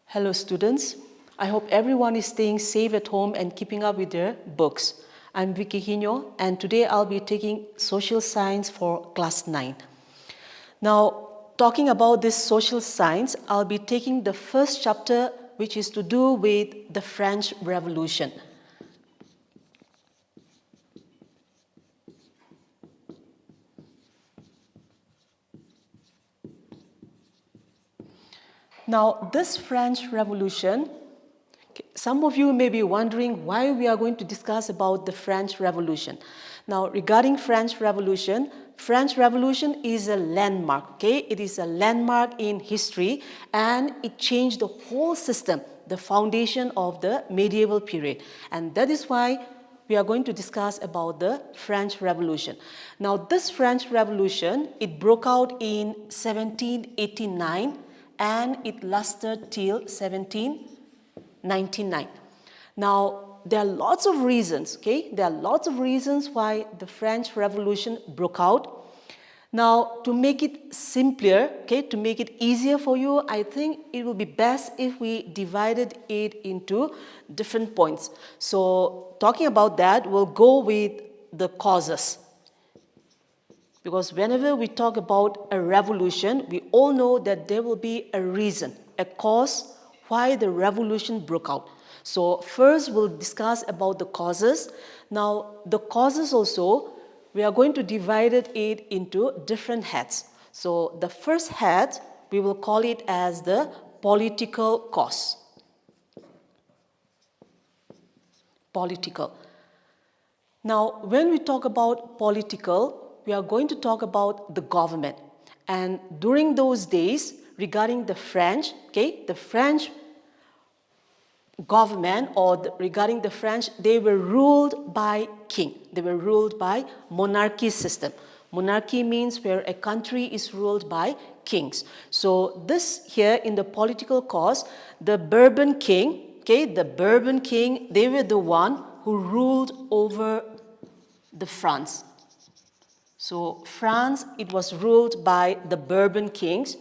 Hello students, I hope everyone is staying safe at home and keeping up with their books. I'm Vicky Hino and today I'll be taking social science for class 9. Now, talking about this social science, I'll be taking the first chapter which is to do with the French Revolution. Now, this French Revolution, some of you may be wondering why we are going to discuss about the French Revolution. Now, regarding French Revolution is a landmark, okay? It is a landmark in history and it changed the whole system, the foundation of the medieval period. And that is why we are going to discuss about the French Revolution. Now, this French Revolution, it broke out in 1789 and it lasted till 1799. Now, there are lots of reasons, okay? There are lots of reasons why the French Revolution broke out. Now, to make it simpler, okay, to make it easier for you, I think it would be best if we divided it into different points. So, talking about that, we'll go with the causes. Because whenever we talk about a revolution, we all know that there will be a reason, a cause why the revolution broke out. So first we'll discuss about the causes. Now the causes also, we are going to divide it into different heads. So the first head, we will call it as the political cause. Political. Now when we talk about political, we are going to talk about the government. And during those days, regarding the French, okay, the French government regarding the French, they were ruled by king. They were ruled by monarchy system. Monarchy means where a country is ruled by kings. So this here in the political cause, the Bourbon king, okay, the Bourbon king, they were the one who ruled over the France. So France, it was ruled by the Bourbon kings.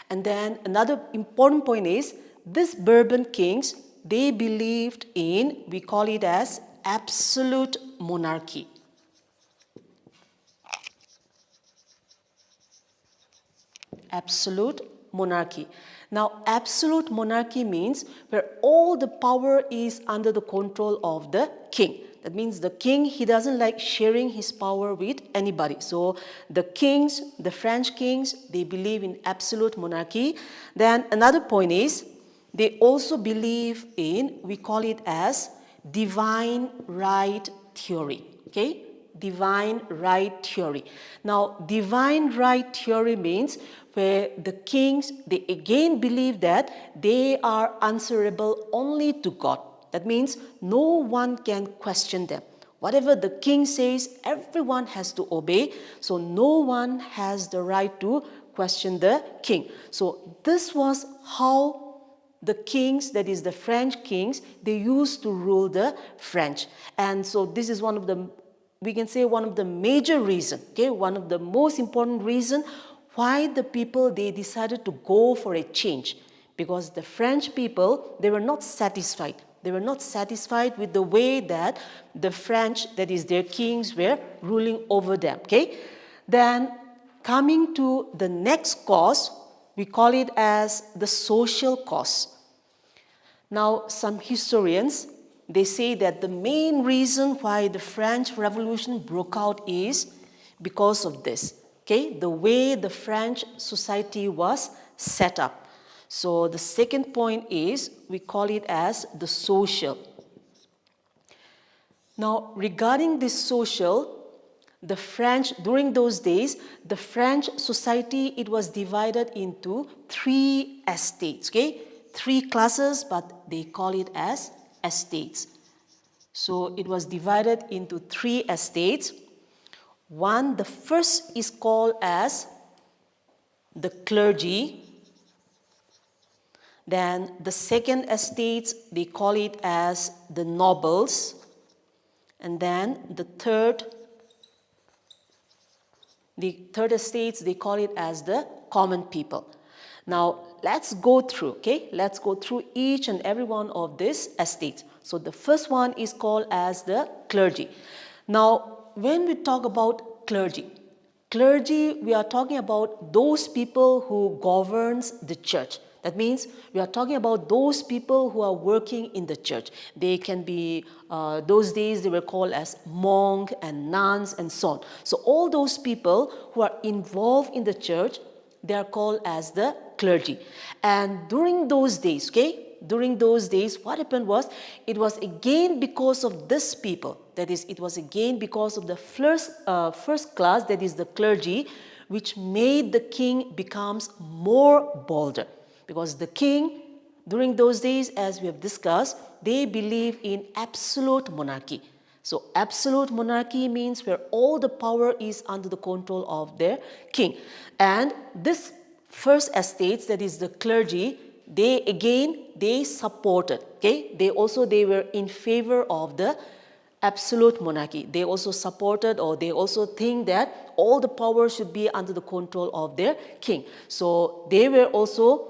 And then another important point is, these Bourbon kings, they believed in, we call it as absolute monarchy. Absolute monarchy. Now, absolute monarchy means where all the power is under the control of the king. That means the king, he doesn't like sharing his power with anybody. So the kings, the French kings, they believe in absolute monarchy. Then another point is, they also believe in, we call it as divine right theory. Okay? Divine right theory. Now, divine right theory means where the kings, they again believe that they are answerable only to God. That means no one can question them. Whatever the king says, everyone has to obey. So no one has the right to question the king. So this was how the kings, that is the French kings, they used to rule the French. And so this is one of the, we can say one of the major reasons, okay, one of the most important reasons why the people, they decided to go for a change. Because the French people, they were not satisfied. They were not satisfied with the way that the French, that is their kings, were ruling over them, okay? Then coming to the next cause, we call it as the social cause. Now, some historians, they say that the main reason why the French Revolution broke out is because of this, okay? The way the French society was set up. So the second point is, we call it as the social. Now, regarding this social, the French, during those days, the French society, it was divided into 3 estates, okay? 3 classes, but they call it as estates. So it was divided into 3 estates. One, the first is called as the clergy. Then the second estates, they call it as the nobles. And then the third estates, they call it as the common people. Now, let's go through, okay? Let's go through each and every one of these estates. So the first one is called as the clergy. Now, when we talk about clergy, we are talking about those people who governs the church. That means we are talking about those people who are working in the church. They can be, those days they were called as monk and nuns and so on. So all those people who are involved in the church, they are called as the clergy. And during those days, okay, during those days, what happened was, it was again because of this people, that is, it was again because of the first class, that is the clergy, which made the king becomes more bolder. Because the king, during those days, as we have discussed, they believe in absolute monarchy. So absolute monarchy means where all the power is under the control of their king. And this first estates, that is the clergy, they supported, okay? They were in favor of the absolute monarchy. They also supported, or they also think that all the power should be under the control of their king. So they were also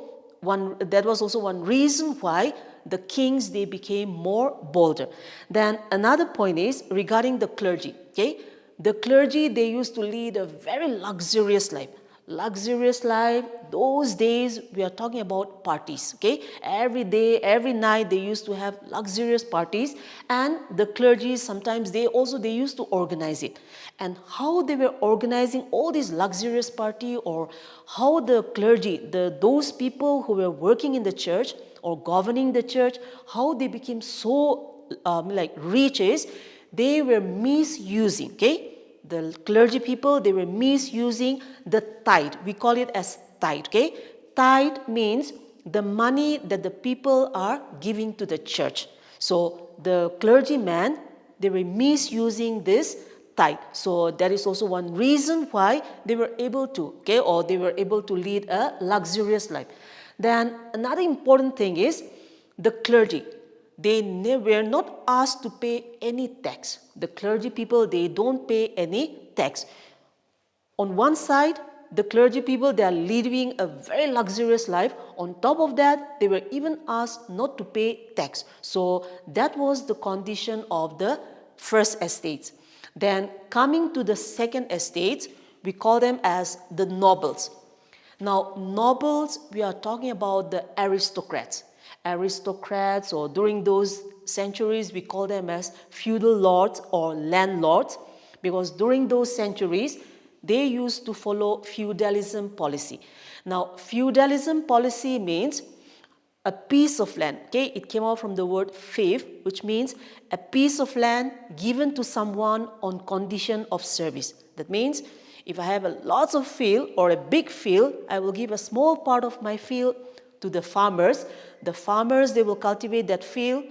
that was also one reason why the kings, they became more bolder. Then another point is regarding the clergy, okay? The clergy, they used to lead a very luxurious life. Luxurious life, those days we are talking about parties, okay? Every day, every night they used to have luxurious parties, and the clergy sometimes they used to organize it. And how they were organizing all these luxurious party, or how the clergy, those people who were working in the church or governing the church, how they became so rich is they were misusing, okay? The clergy people, they were misusing the tithe. We call it as tithe, okay? Tithe means the money that the people are giving to the church. So the clergymen, they were misusing this tithe. So that is also one reason why they were able to, okay, or they were able to lead a luxurious life. Then another important thing is the clergy. They were not asked to pay any tax. The clergy people, they don't pay any tax. On one side, the clergy people, they are living a very luxurious life. On top of that, they were even asked not to pay tax. So that was the condition of the first estates. Then coming to the second estates, we call them as the nobles. Now, nobles, we are talking about the aristocrats. Aristocrats, or during those centuries, we call them as feudal lords or landlords, because during those centuries, they used to follow feudalism policy. Now, feudalism policy means a piece of land, okay? It came out from the word fief, which means a piece of land given to someone on condition of service. That means if I have lots of field or a big field, I will give a small part of my field to the farmers. The farmers, they will cultivate that field.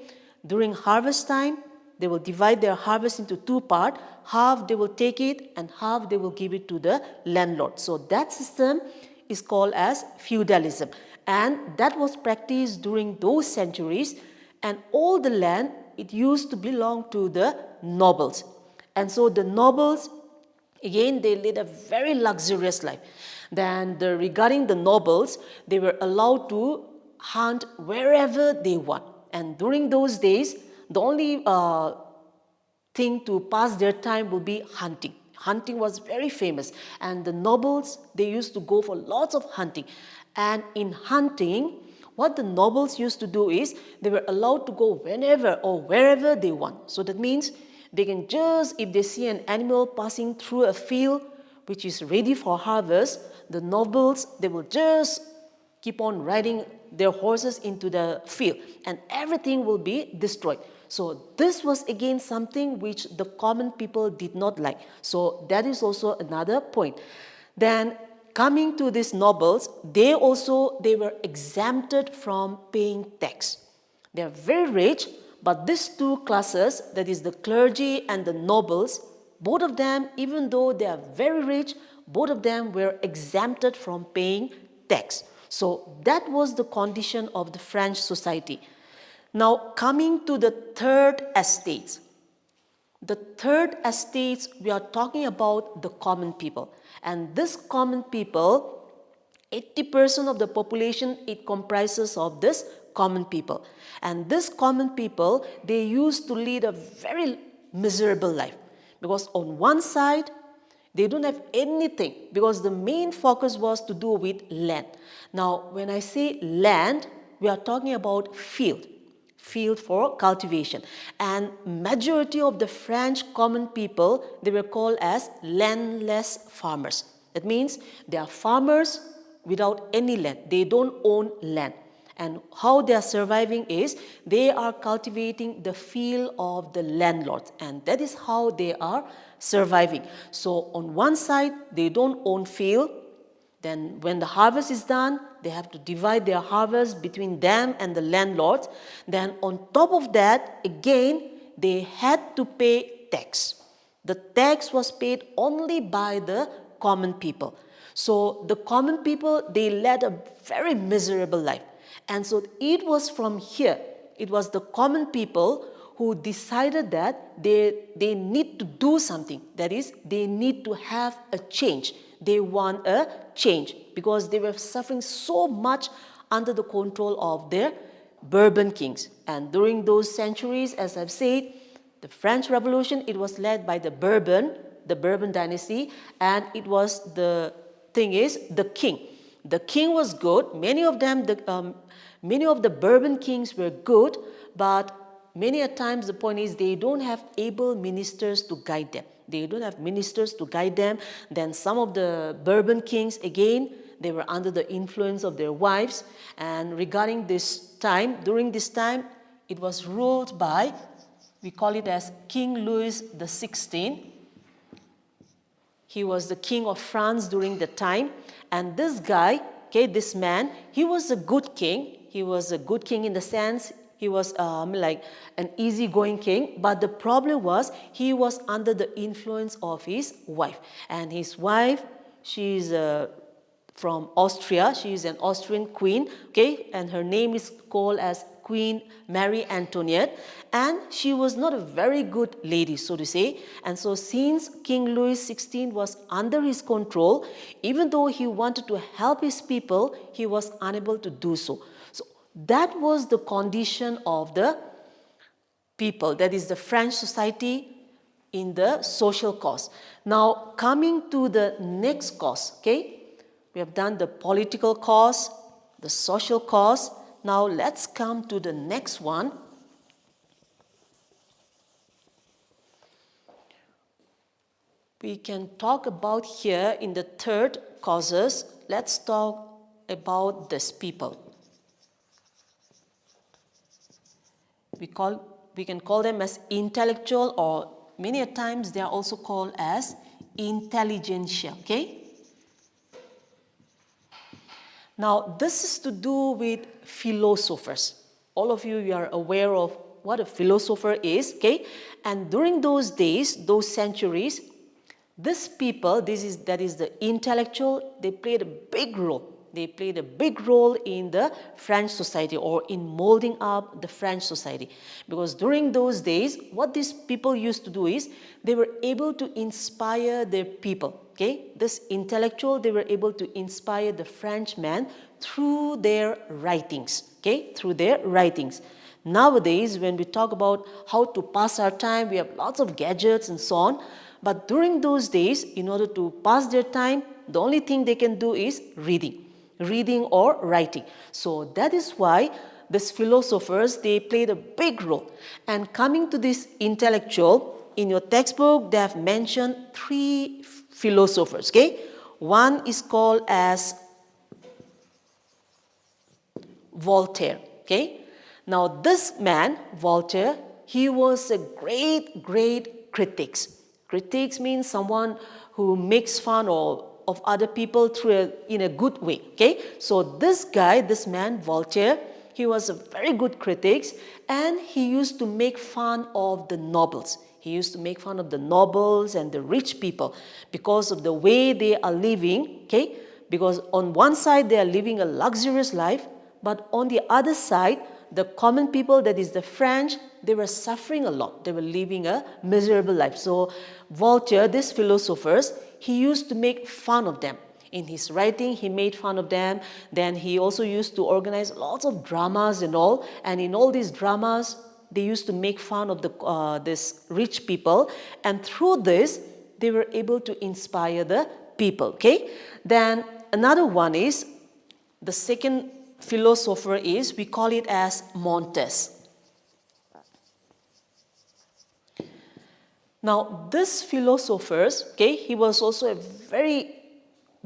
During harvest time, they will divide their harvest into two parts. Half they will take it and half they will give it to the landlord. So that system is called as feudalism. And that was practiced during those centuries. And all the land, it used to belong to the nobles. And so the nobles, again, they led a very luxurious life. Then regarding the nobles, they were allowed to hunt wherever they want. And during those days, the only thing to pass their time would be hunting. Hunting was very famous, and the nobles, they used to go for lots of hunting. And in hunting, what the nobles used to do is they were allowed to go whenever or wherever they want. So that means they can just, if they see an animal passing through a field which is ready for harvest, the nobles, they will just keep on riding their horses into the field, and everything will be destroyed. So this was again something which the common people did not like. So that is also another point. Then coming to these nobles, they were exempted from paying tax. They are very rich, but these two classes, that is the clergy and the nobles, both of them, even though they are very rich, both of them were exempted from paying tax. So that was the condition of the French society. Now coming to the third estates. The third estates, we are talking about the common people. And this common people, 80% of the population, it comprises of this common people. And this common people, they used to lead a very miserable life. Because on one side, they don't have anything, because the main focus was to do with land. Now, when I say land, we are talking about field for cultivation. And majority of the French common people, they were called as landless farmers. That means they are farmers without any land. They don't own land. And how they are surviving is they are cultivating the field of the landlords, and that is how they are surviving. So on one side, they don't own field. Then when the harvest is done, they have to divide their harvest between them and the landlords. Then on top of that, again, they had to pay tax. The tax was paid only by the common people. So the common people, they led a very miserable life. And so it was from here, it was the common people who decided that they need to do something. That is, they need to have a change. They want a change because they were suffering so much under the control of their Bourbon kings. And during those centuries, as I've said, the French Revolution, it was led by the Bourbon dynasty, and it was the thing is the king. The king was good. Many of the Bourbon kings were good, but many a times the point is they don't have able ministers to guide them. They don't have ministers to guide them. Then some of the Bourbon kings, again, they were under the influence of their wives. And regarding this time, during this time, it was ruled by, we call it as King Louis XVI. He was the king of France during the time. And this guy, okay, this man, he was a good king. He was a good king in the sense he was like an easygoing king. But the problem was he was under the influence of his wife. And his wife, she's from Austria. She is an Austrian queen, okay, and her name is called as Queen Marie Antoinette, and she was not a very good lady, so to say. And so since King Louis XVI was under his control, even though he wanted to help his people, he was unable to do so. So that was the condition of the people, that is the French society in the social cause. Now coming to the next cause, okay, we have done the political cause, the social cause. Now let's come to the next one. We can talk about here in the third causes. Let's talk about this people. We can call them as intellectual, or many a times they are also called as intelligentsia, okay? Now, this is to do with philosophers. All of you are aware of what a philosopher is, okay? And during those days, those centuries, these people, that is the intellectual, they played a big role. They played a big role in the French society, or in molding up the French society. Because during those days, what these people used to do is, they were able to inspire their people. Okay, this intellectual, they were able to inspire the Frenchmen through their writings, okay, through their writings. Nowadays, when we talk about how to pass our time, we have lots of gadgets and so on. But during those days, in order to pass their time, the only thing they can do is reading or writing. So that is why these philosophers, they played a big role. And coming to this intellectual, in your textbook, they have mentioned 3 philosophers, okay? One is called as Voltaire, okay? Now this man, Voltaire, he was a great critic. Critics means someone who makes fun of other people in a good way, okay? So this guy, this man, Voltaire, he was a very good critic, and he used to make fun of the nobles. He used to make fun of the nobles and the rich people because of the way they are living, okay? Because on one side, they are living a luxurious life, but on the other side, the common people, that is the French, they were suffering a lot. They were living a miserable life. So Voltaire, these philosophers, he used to make fun of them. In his writing, he made fun of them. Then he also used to organize lots of dramas and all. And in all these dramas, they used to make fun of this rich people. And through this, they were able to inspire the people. Okay. Then another one is, the second philosopher is, we call it as Montez. Now, this philosopher, okay, he was also a very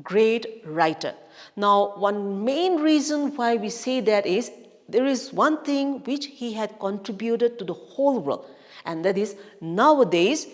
great writer. Now, one main reason why we say that is, there is one thing which he had contributed to the whole world, and that is, nowadays,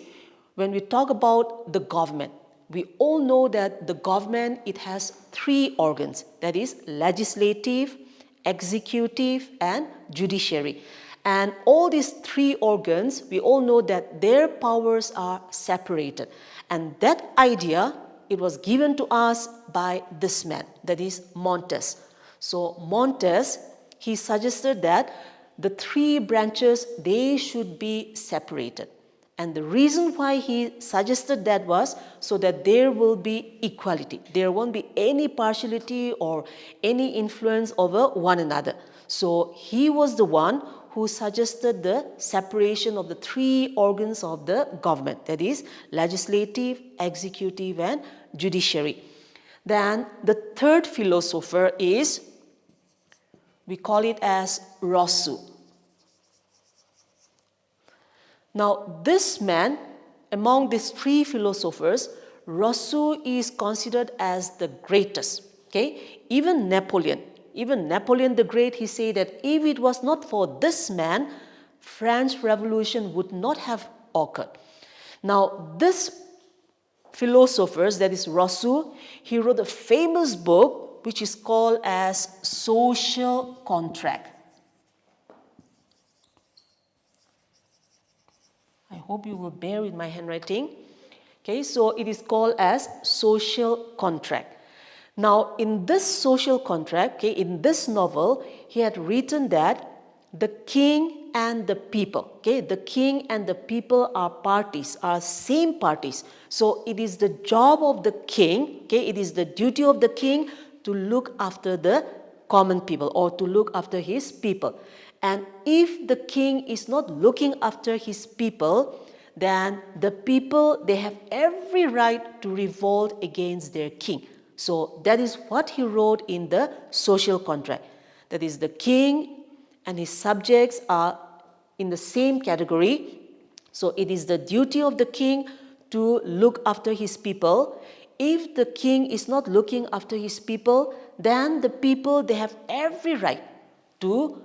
when we talk about the government, we all know that the government, it has three organs, that is legislative, executive, and judiciary. And all these three organs, we all know that their powers are separated. And that idea, it was given to us by this man, that is Montez. So Montez, he suggested that the three branches, they should be separated. And the reason why he suggested that was so that there will be equality. There won't be any partiality or any influence over one another. So he was the one who suggested the separation of the three organs of the government, that is legislative, executive, and judiciary. Then the third philosopher is, we call it as Rousseau. Now this man, among these three philosophers, Rousseau is considered as the greatest. Okay? Even Napoleon the Great, he said that if it was not for this man, French Revolution would not have occurred. Now this philosophers, that is Rousseau, he wrote a famous book which is called as Social Contract. I hope you will bear with my handwriting. Okay, so it is called as Social Contract. Now, in this social contract, okay, in this novel, he had written that the king and the people, okay, the king and the people are parties, are same parties. So it is the job of the king, okay, it is the duty of the king to look after the common people or to look after his people. And if the king is not looking after his people, then the people, they have every right to revolt against their king. So that is what he wrote in the social contract. That is, the king and his subjects are in the same category. So it is the duty of the king to look after his people. If the king is not looking after his people, then the people, they have every right to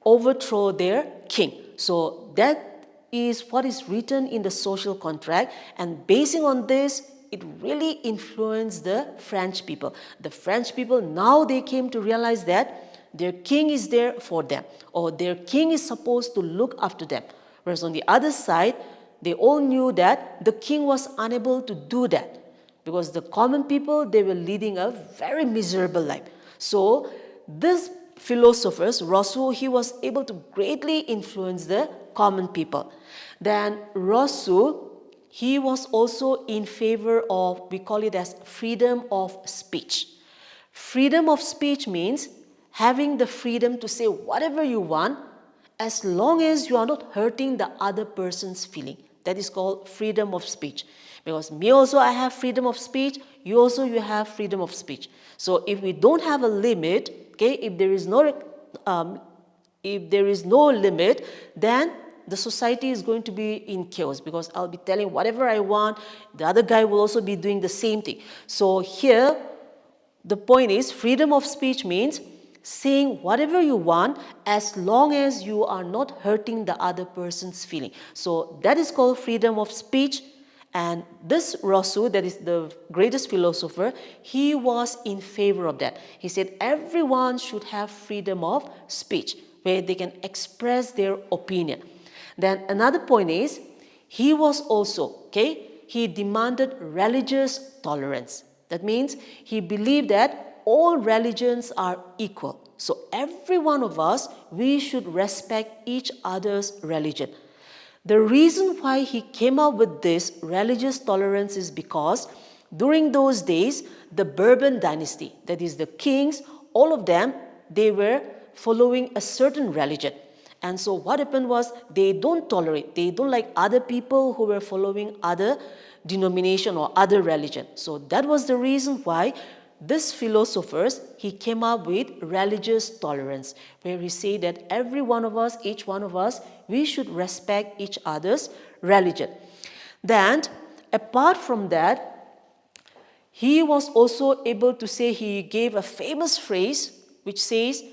overthrow their king. So that is what is written in the social contract, and basing on this, it really influenced the French people. The French people, now they came to realize that their king is there for them, or their king is supposed to look after them. Whereas on the other side, they all knew that the king was unable to do that because the common people, they were leading a very miserable life. So this philosophers, Rousseau, he was able to greatly influence the common people. Then Rousseau, he was also in favor of, we call it as freedom of speech. Freedom of speech means having the freedom to say whatever you want as long as you are not hurting the other person's feeling. That is called freedom of speech. Because me also, I have freedom of speech, you also, you have freedom of speech. So if we don't have a limit, okay, if there is no limit, then the society is going to be in chaos, because I'll be telling whatever I want, the other guy will also be doing the same thing. So here, the point is, freedom of speech means saying whatever you want as long as you are not hurting the other person's feeling. So that is called freedom of speech. And this Rousseau, that is the greatest philosopher, he was in favor of that. He said everyone should have freedom of speech where they can express their opinion. Then another point is, he was also, okay, he demanded religious tolerance. That means he believed that all religions are equal. So every one of us, we should respect each other's religion. The reason why he came up with this religious tolerance is because During those days, the Bourbon dynasty, that is the kings, all of them, they were following a certain religion. And so what happened was they don't like other people who were following other denomination or other religion. So that was the reason why this philosophers, he came up with religious tolerance, where he said that every one of us, each one of us, we should respect each other's religion. Then, apart from that, he was also able to say, he gave a famous phrase which says,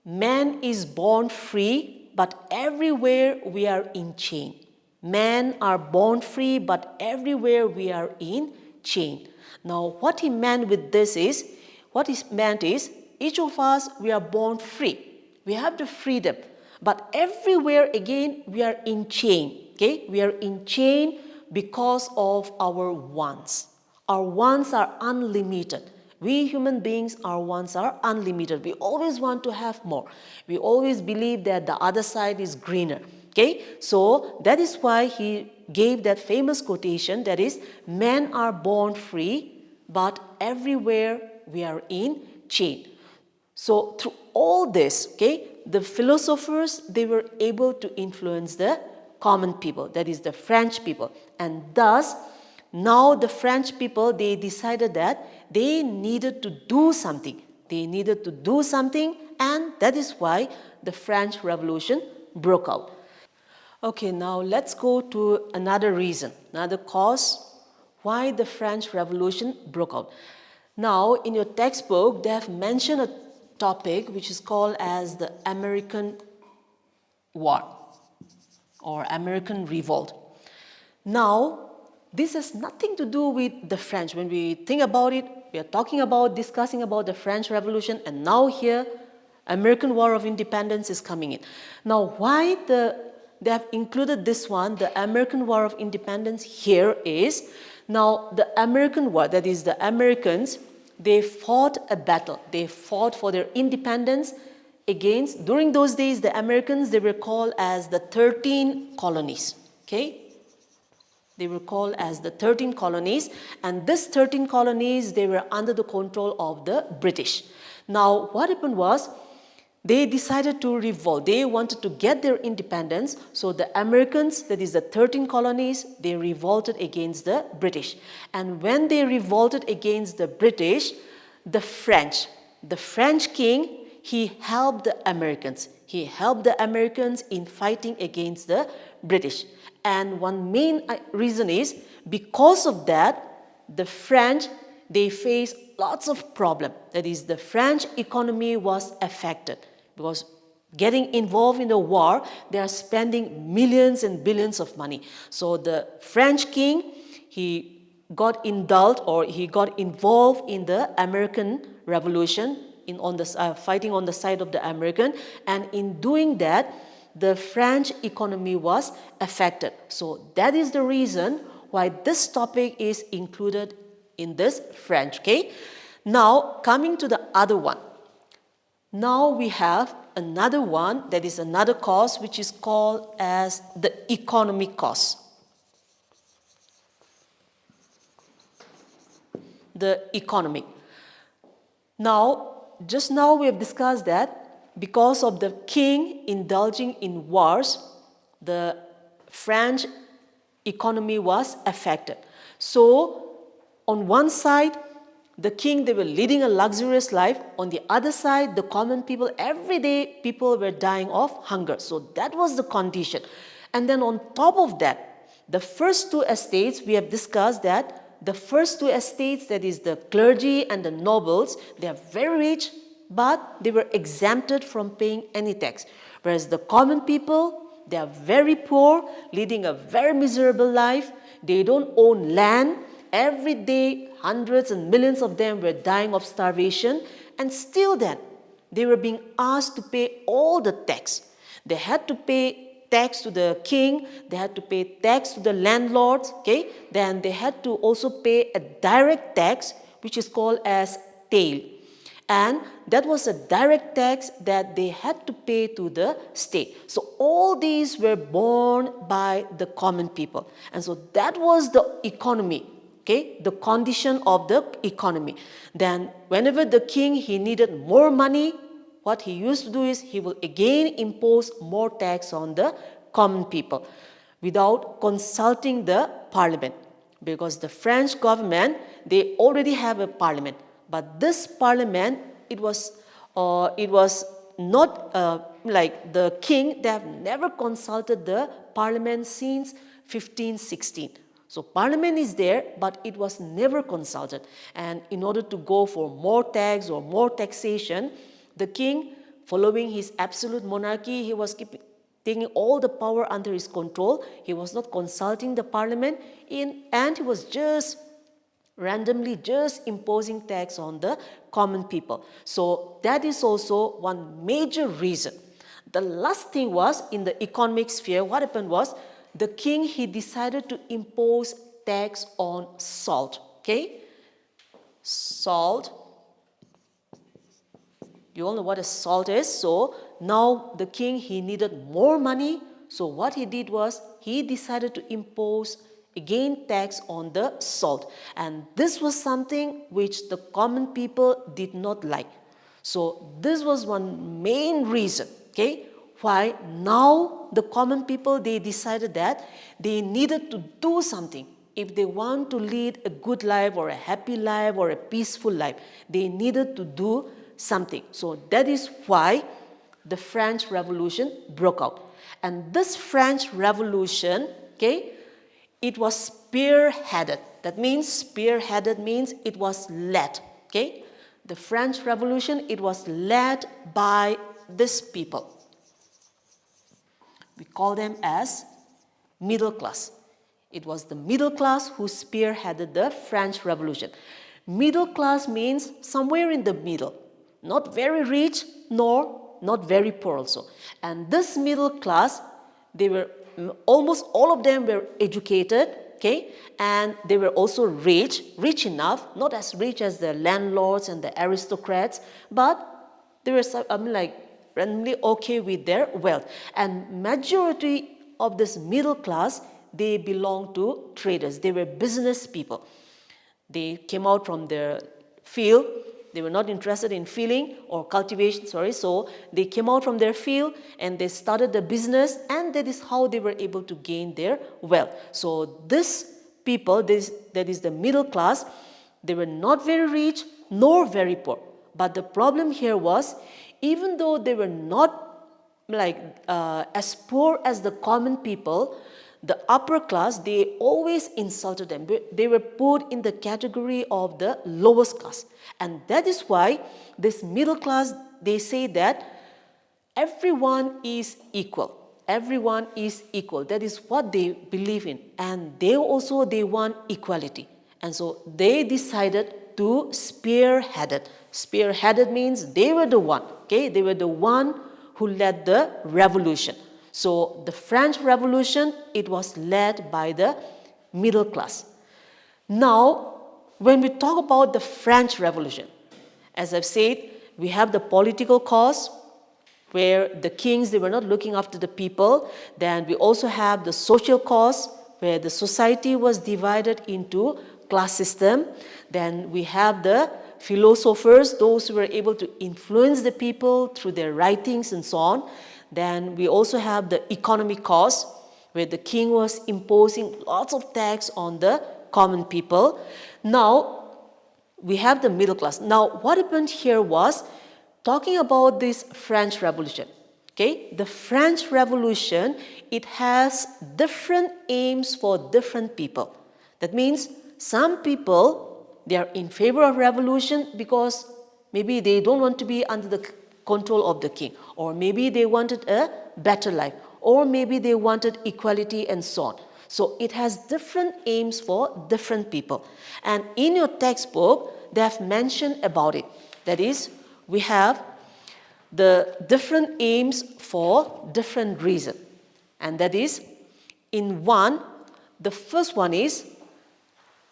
man is born free, but everywhere we are in chain. Men are born free, but everywhere we are in chain. Now, what he meant with this is, each of us, we are born free. We have the freedom, but everywhere again, we are in chain, okay? We are in chain because of our wants. Our wants are unlimited. We human beings, our wants are unlimited. We always want to have more. We always believe that the other side is greener. Okay, so that is why he gave that famous quotation, that is, men are born free, but everywhere we are in chain. So through all this, okay, the philosophers, they were able to influence the common people, that is the French people. And thus, now the French people, they decided that they needed to do something. They needed to do something, and that is why the French Revolution broke out. Okay, now let's go to another reason, another cause why the French Revolution broke out. Now, in your textbook, they have mentioned a topic which is called as the American War or American Revolt. Now, this has nothing to do with the French. When we think about it, we are discussing about the French Revolution, and now here, American War of Independence is coming in. Now, why they have included this one, the American War of Independence here is, now the American War, that is the Americans, they fought a battle. They fought for their independence against, during those days, the Americans, they were called as the 13 colonies, okay? They were called as the 13 colonies, and these 13 colonies, they were under the control of the British. Now, what happened was, they decided to revolt. They wanted to get their independence. So the Americans, that is the 13 colonies, they revolted against the British. And when they revolted against the British, the French king, he helped the Americans. He helped the Americans in fighting against the British. And one main reason is, because of that, the French, they faced lots of problems. That is, the French economy was affected. Because getting involved in the war, they are spending millions and billions of money. So the French king, he got indulged, or he got involved in the American Revolution, fighting on the side of the American, and in doing that, the French economy was affected. So that is the reason why this topic is included in this French, okay? Now, coming to the other one. Now we have another one, that is another cause, which is called as the economic cause. The economy. Now, just now we have discussed that because of the king indulging in wars, the French economy was affected. So, on one side, the king, they were leading a luxurious life. On the other side, the common people, every day people were dying of hunger. So that was the condition. And then on top of that, the first two estates, we have discussed that the first two estates, that is the clergy and the nobles, they are very rich, but they were exempted from paying any tax. Whereas the common people, they are very poor, leading a very miserable life. They don't own land. Every day, hundreds and millions of them were dying of starvation, and still then, they were being asked to pay all the tax. They had to pay tax to the king, they had to pay tax to the landlords, okay? Then they had to also pay a direct tax, which is called as taille. And that was a direct tax that they had to pay to the state. So all these were borne by the common people. And so that was the economy. okay, the condition of the economy. Then whenever the king, he needed more money, what he used to do is he will again impose more tax on the common people without consulting the parliament, because the French government, they already have a parliament, but this parliament, it was not like the king. They have never consulted the parliament since 1516. So parliament is there, but it was never consulted. And in order to go for more tax or more taxation, the king, following his absolute monarchy, he was taking all the power under his control. He was not consulting the parliament, and he was just randomly just imposing tax on the common people. So that is also one major reason. The last thing was, in the economic sphere, what happened was, the king, he decided to impose tax on salt, okay? Salt. You all know what a salt is. So now the king, he needed more money. So what he did was, he decided to impose again tax on the salt. And this was something which the common people did not like. So this was one main reason, okay, why now the common people, they decided that they needed to do something. If they want to lead a good life or a happy life or a peaceful life, they needed to do something. So that is why the French Revolution broke out. And this French Revolution, okay, it was spearheaded. That means spearheaded means it was led, okay? The French Revolution, it was led by these people. We call them as middle class. It was the middle class who spearheaded the French Revolution. Middle class means somewhere in the middle, not very rich nor not very poor also. And this middle class, they were almost all of them were educated, okay, and they were also rich enough, not as rich as the landlords and the aristocrats, but they were randomly okay with their wealth. And majority of this middle class, they belonged to traders. They were business people. They came out from their field. They were not interested in filling or cultivation, so they came out from their field and they started the business, and that is how they were able to gain their wealth. So this people, that is the middle class, they were not very rich nor very poor. But the problem here was, even though they were not as poor as the common people, the upper class, they always insulted them. They were put in the category of the lowest class. And that is why this middle class, they say that everyone is equal. Everyone is equal. That is what they believe in. And they want equality. And so they decided to spearhead it. Spearheaded means they were the one, okay? They were the one who led the revolution. So the French Revolution, it was led by the middle class. Now, when we talk about the French Revolution, as I've said, we have the political cause, where the kings, they were not looking after the people. Then we also have the social cause, where the society was divided into class system. Then we have the philosophers, those who were able to influence the people through their writings and so on. Then we also have the economic cause, where the king was imposing lots of tax on the common people. Now, we have the middle class. Now, what happened here was, talking about this French Revolution, okay? The French Revolution, it has different aims for different people. That means some people, they are in favor of revolution because maybe they don't want to be under the control of the king, or maybe they wanted a better life, or maybe they wanted equality and so on. So it has different aims for different people. And in your textbook, they have mentioned about it. That is, we have the different aims for different reasons. And that is, in one, the first one is,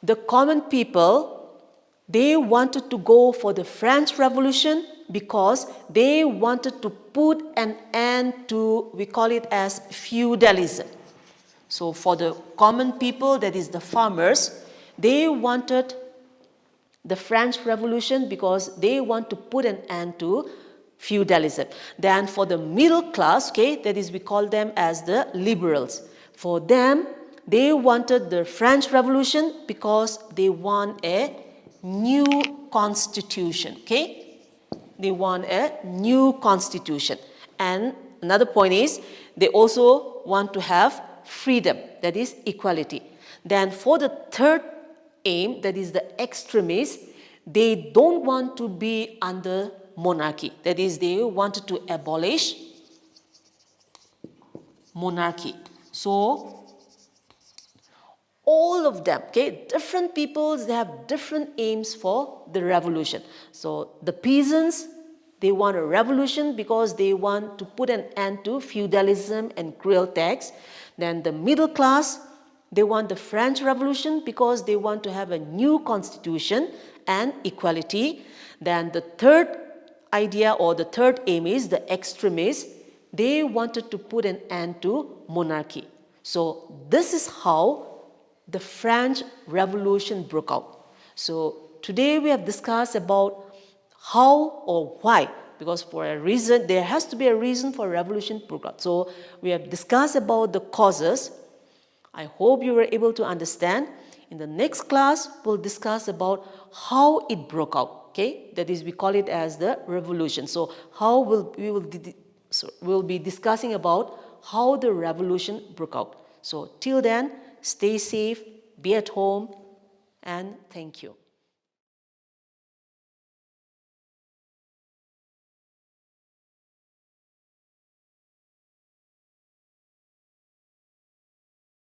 the common people, they wanted to go for the French Revolution because they wanted to put an end to, we call it as feudalism. So for the common people, that is the farmers, They wanted the French Revolution because they want to put an end to feudalism. Then for the middle class, okay, that is, we call them as the liberals. For them, they wanted the French Revolution because they want a new constitution, okay? They want a new constitution. And another point is, they also want to have freedom, that is equality. Then for the third aim, that is the extremists, they don't want to be under monarchy. That is, they wanted to abolish monarchy. So all of them, okay, different peoples, they have different aims for the revolution. So the peasants, they want a revolution because they want to put an end to feudalism and cruel tax. Then the middle class, they want the French Revolution because they want to have a new constitution and equality. Then the third idea or the third aim is the extremists. They wanted to put an end to monarchy. So this is how the French Revolution broke out. So today we have discussed about how or why, because for a reason, there has to be a reason for revolution broke out. So we have discussed about the causes. I hope you were able to understand. In the next class, we'll discuss about how it broke out. Okay, that is, we call it as the revolution. So how we'll be discussing about how the revolution broke out. So till then, stay safe, be at home, and thank you.